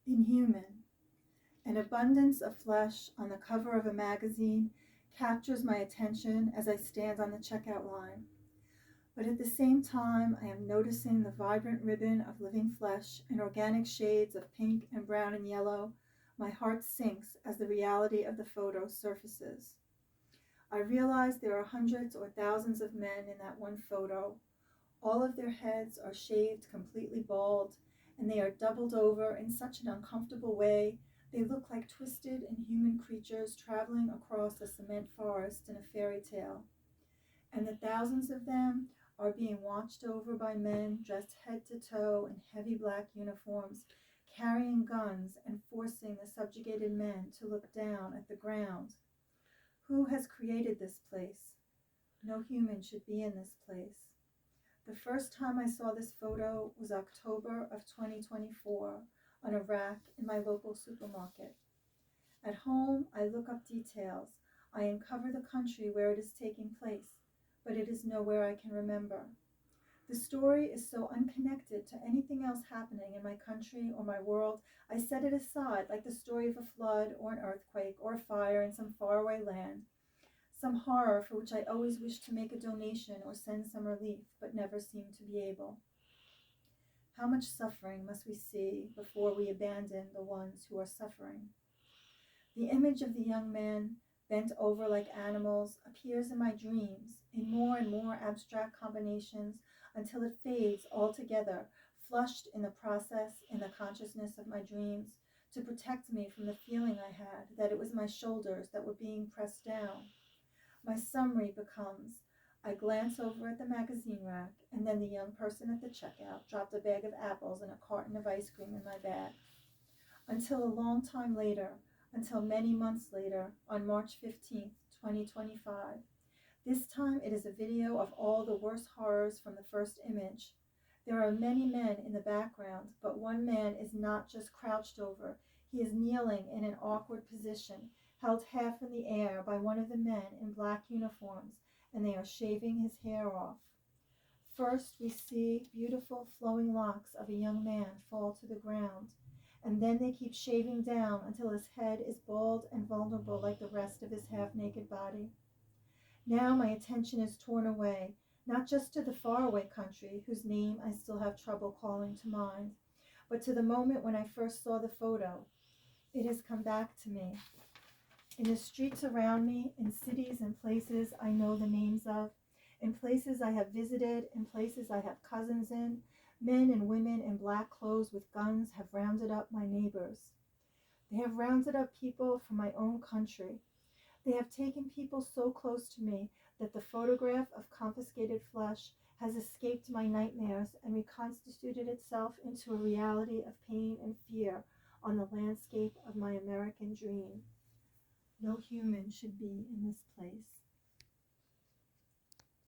Inhuman. An abundance of flesh on the cover of a magazine captures my attention as I stand on the checkout line. But at the same time, I am noticing the vibrant ribbon of living flesh and organic shades of pink and brown and yellow. My heart sinks as the reality of the photo surfaces. I realize there are hundreds or thousands of men in that one photo. All of their heads are shaved completely bald, and they are doubled over in such an uncomfortable way they look like twisted, inhuman creatures traveling across a cement forest in a fairy tale. And the thousands of them are being watched over by men dressed head to toe in heavy black uniforms, carrying guns and forcing the subjugated men to look down at the ground. Who has created this place? No human should be in this place. The first time I saw this photo was October of 2024 on a rack in my local supermarket. At home, I look up details. I uncover the country where it is taking place, but it is nowhere I can remember. The story is so unconnected to anything else happening in my country or my world, I set it aside like the story of a flood or an earthquake or a fire in some faraway land. Some horror for which I always wished to make a donation or send some relief, but never seemed to be able. How much suffering must we see before we abandon the ones who are suffering? The image of the young man, bent over like animals, appears in my dreams in more and more abstract combinations until it fades altogether, flushed in the process in the consciousness of my dreams, to protect me from the feeling I had that it was my shoulders that were being pressed down. My summary becomes, I glance over at the magazine rack, and then the young person at the checkout dropped a bag of apples and a carton of ice cream in my bag. Until a long time later, until many months later, on March 15th, 2025. This time it is a video of all the worst horrors from the first image. There are many men in the background, but one man is not just crouched over. He is kneeling in an awkward position, held half in the air by one of the men in black uniforms, and they are shaving his hair off. First, we see beautiful flowing locks of a young man fall to the ground, and then they keep shaving down until his head is bald and vulnerable like the rest of his half-naked body. Now my attention is torn away, not just to the faraway country whose name I still have trouble calling to mind, but to the moment when I first saw the photo. It has come back to me. In the streets around me, in cities and places I know the names of, in places I have visited, in places I have cousins in, men and women in black clothes with guns have rounded up my neighbors. They have rounded up people from my own country. They have taken people so close to me that the photograph of confiscated flesh has escaped my nightmares and reconstituted itself into a reality of pain and fear on the landscape of my American dream. No human should be in this place.